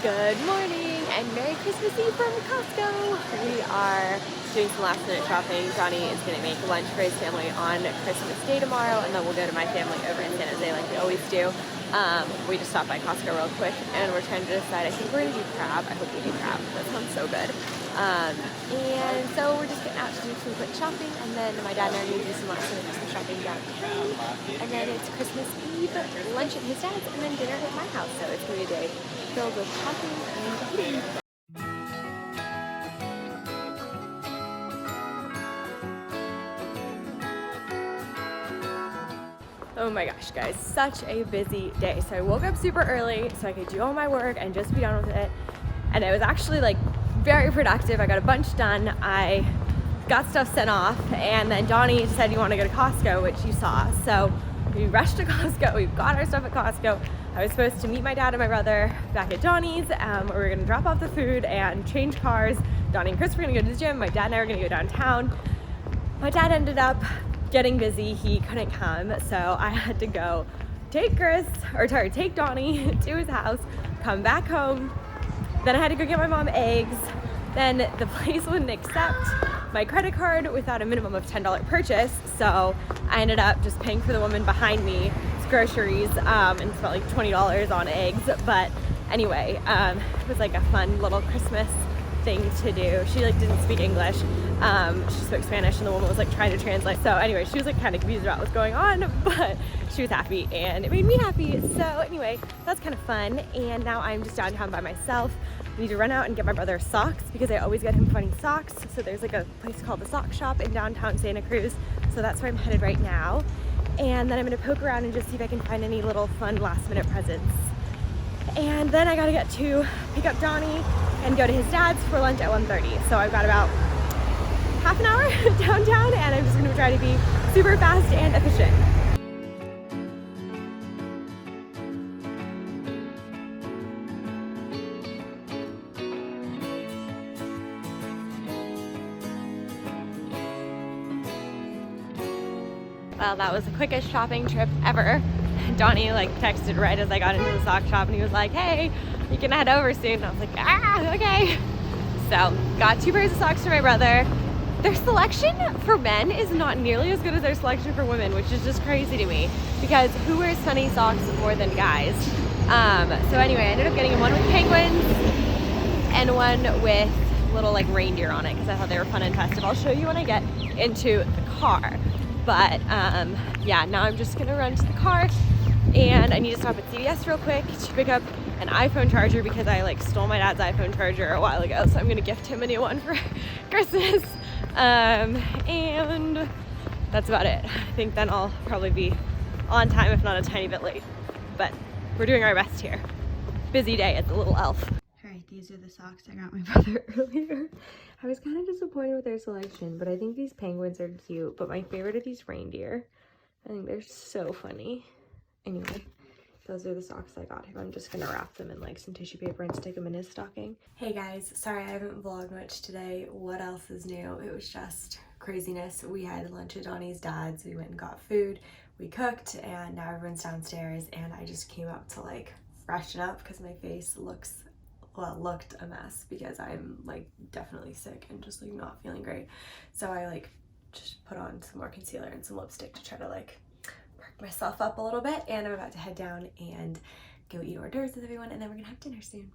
Good morning and Merry Christmas Eve from Costco. We are doing some last minute shopping. Johnny is going to make lunch for his family on Christmas Day tomorrow, and then we'll go to my family over in San Jose like we always do. We just stopped by Costco real quick and we're trying to decide. I think we're going to do crab. I hope we do crab. That sounds so good. And so we're just getting out to do some quick shopping, and then my dad and I are going to do some last minute Christmas shopping downtown, and then it's Christmas Eve, lunch at his dad's, and then dinner at my house. So it's going to be a day filled with shopping and eating. Oh my gosh, guys, such a busy day. So I woke up super early so I could do all my work and just be done with it. And it was actually like very productive. I got a bunch done. I got stuff sent off, and then Johnny said he wanted to go to Costco, which you saw. So we rushed to Costco. We got our stuff at Costco. I was supposed to meet my dad and my brother back at Johnny's, where we were gonna drop off the food and change cars. Johnny and Chris were gonna go to the gym. My dad and I were gonna go downtown. My dad ended up getting busy. He couldn't come, so I had to go take Johnny to his house, come back home. Then I had to go get my mom eggs. Then the place wouldn't accept my credit card without a minimum of $10 purchase, so I ended up just paying for the woman behind me groceries, and spent like $20 on eggs. But anyway, it was like a fun little Christmas thing to do. She like didn't speak English, she spoke Spanish, and the woman was like trying to translate. So anyway, she was like kind of confused about what's going on, but she was happy and it made me happy. So anyway, that's kind of fun. And now I'm just downtown by myself. I need to run out and get my brother socks because I always get him funny socks. So there's like a place called the Sock Shop in downtown Santa Cruz. So that's where I'm headed right now. And then I'm gonna poke around and just see if I can find any little fun last minute presents. And then I gotta get to pick up Johnny and go to his dad's for lunch at 1:30. So I've got about half an hour downtown, and I'm just gonna try to be super fast and efficient. Well, that was the quickest shopping trip ever. Johnny like texted right as I got into the sock shop, and he was like, hey, you can head over soon. And I was like, okay. So got 2 pairs of socks for my brother. Their selection for men is not nearly as good as their selection for women, which is just crazy to me, because who wears funny socks more than guys? So anyway, I ended up getting one with penguins and one with little like reindeer on it because I thought they were fun and festive. I'll show you when I get into the car. But yeah, now I'm just gonna run to the car, and I need to stop at CVS real quick to pick up an iPhone charger because I like stole my dad's iPhone charger a while ago, so I'm gonna gift him a new one for Christmas. And that's about it. I think then I'll probably be on time, if not a tiny bit late, but we're doing our best here. Busy day at the little elf. All right, these are the socks I got my brother earlier. I was kind of disappointed with their selection, but I think these penguins are cute. But my favorite are these reindeer. I think they're so funny. Anyway, those are the socks I got him. I'm just gonna wrap them in like some tissue paper and stick them in his stocking. Hey guys, sorry I haven't vlogged much today. What else is new? It was just craziness. We had lunch at Johnny's dad's. We went and got food. We cooked, and now everyone's downstairs, and I just came up to like freshen up because my face looked a mess because I'm like definitely sick and just like not feeling great. So I like just put on some more concealer and some lipstick to try to like perk myself up a little bit, and I'm about to head down and go eat hors d'oeuvres with everyone, and then we're gonna have dinner soon.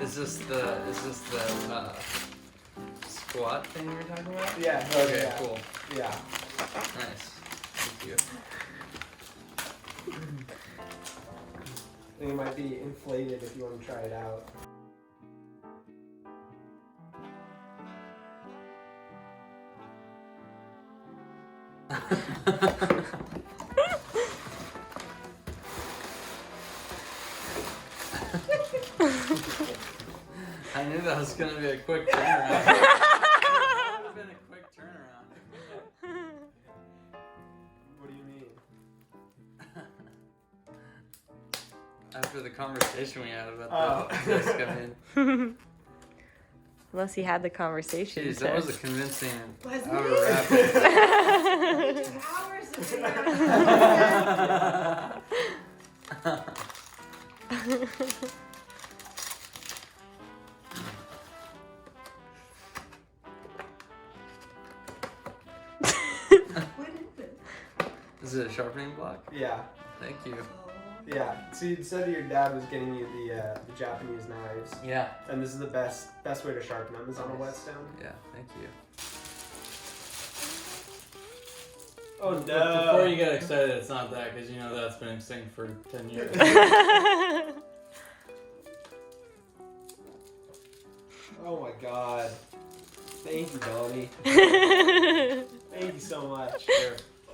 Is this the squat thing you were talking about? Yeah. Okay, yeah. cool. Yeah. Nice. Thank you. And it might be inflated if you want to try it out. I knew that was gonna be a quick turnaround. That would have been a quick turnaround. After the conversation we had about this coming in. Unless he had the conversation. Jeez, that was a convincing Wasn't hour it? wrap. Hours of What is it? Is it a sharpening block? Yeah. Thank you. Yeah. So you said your dad was getting you the Japanese knives, Yeah. and this is the best way to sharpen them is on a whetstone. Yeah, thank you. Oh no! Before you get excited, it's not that, because you know that's been extinct for 10 years. Oh my god! Thank you, Donnie. Thank you so much.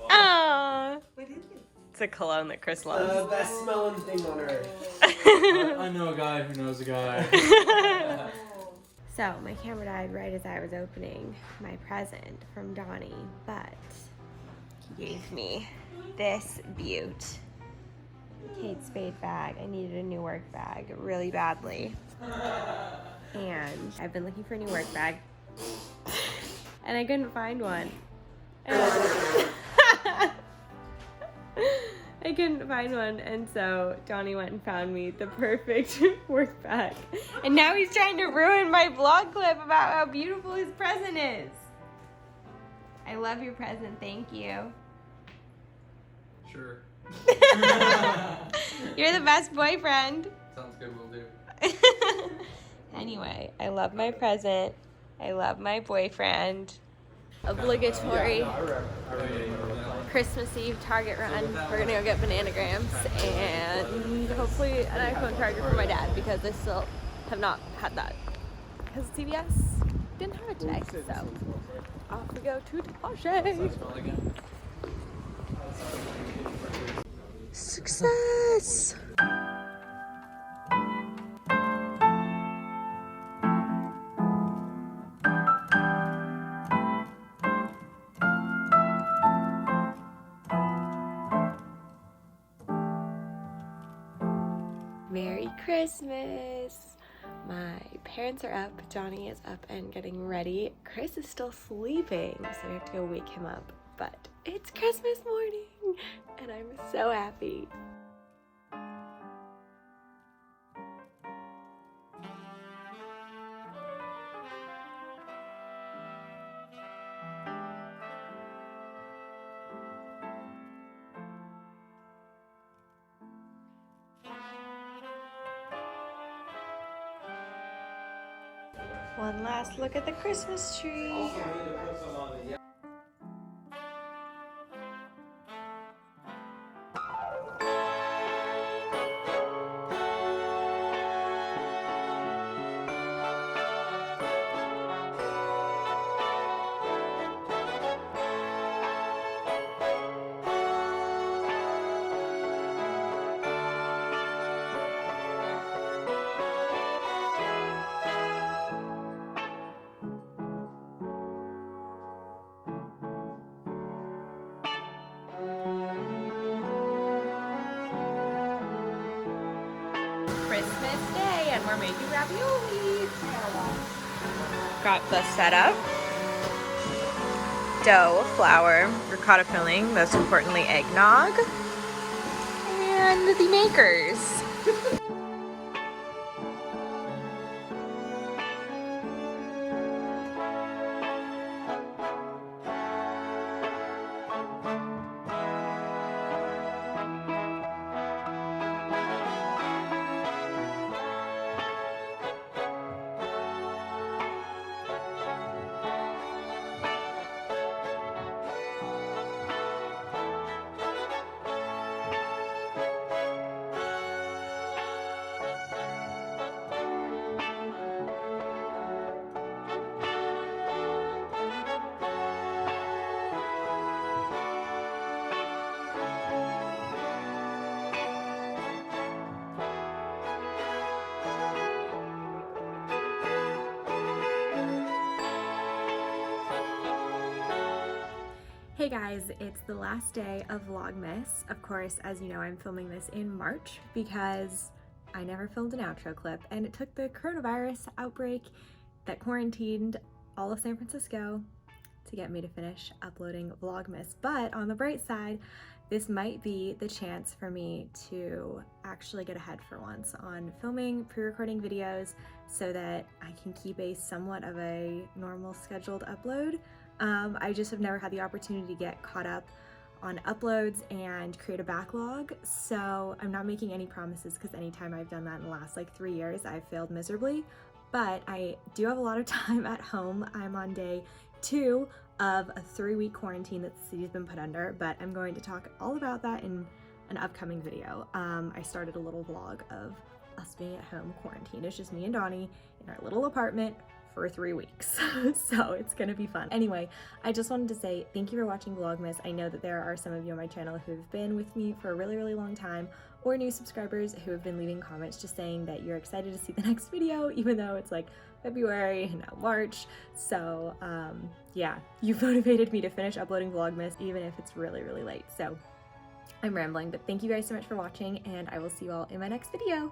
Aww. What is it? It's a cologne that Chris loves. The best smelling thing on earth. I know a guy who knows a guy. So my camera died right as I was opening my present from Donnie, but he gave me this beaut. Kate Spade bag. I needed a new work bag really badly. And I've been looking for a new work bag. And I couldn't find one. I couldn't find one, and so Donnie went and found me the perfect work bag. And now he's trying to ruin my vlog clip about how beautiful his present is. I love your present, thank you. Sure. You're the best boyfriend. Sounds good, we'll do. Anyway, I love my present. I love my boyfriend. Obligatory Yeah, no, I remember. Christmas Eve Target run. We're gonna go get bananagrams and hopefully an iPhone charger for my dad because I still have not had that because CVS didn't have it today. So off we go to Target. Success! Merry Christmas! My parents are up, Johnny is up and getting ready. Chris is still sleeping, so we have to go wake him up. But it's Christmas morning, and I'm so happy. One last look at the Christmas tree. Christmas Day, and we're making ravioli. Got the setup, dough, flour, ricotta filling, most importantly eggnog, and the makers. Hey guys, it's the last day of Vlogmas. Of course, as you know, I'm filming this in March because I never filmed an outro clip, and it took the coronavirus outbreak that quarantined all of San Francisco to get me to finish uploading Vlogmas. But on the bright side, this might be the chance for me to actually get ahead for once on filming, pre-recording videos so that I can keep a somewhat of a normal scheduled upload. I just have never had the opportunity to get caught up on uploads and create a backlog, so I'm not making any promises because anytime I've done that in the last like 3 years, I've failed miserably. But I do have a lot of time at home. I'm on day 2 of a 3-week quarantine that the city's been put under, but I'm going to talk all about that in an upcoming video. I started a little vlog of us being at home quarantined. It's just me and Donnie in our little apartment for 3 weeks. So it's gonna be fun. Anyway, I just wanted to say thank you for watching Vlogmas. I know that there are some of you on my channel who have been with me for a really, really long time, or new subscribers who have been leaving comments just saying that you're excited to see the next video, even though it's like February and now March. So yeah, you've motivated me to finish uploading Vlogmas even if it's really, really late. So I'm rambling, but thank you guys so much for watching, and I will see you all in my next video.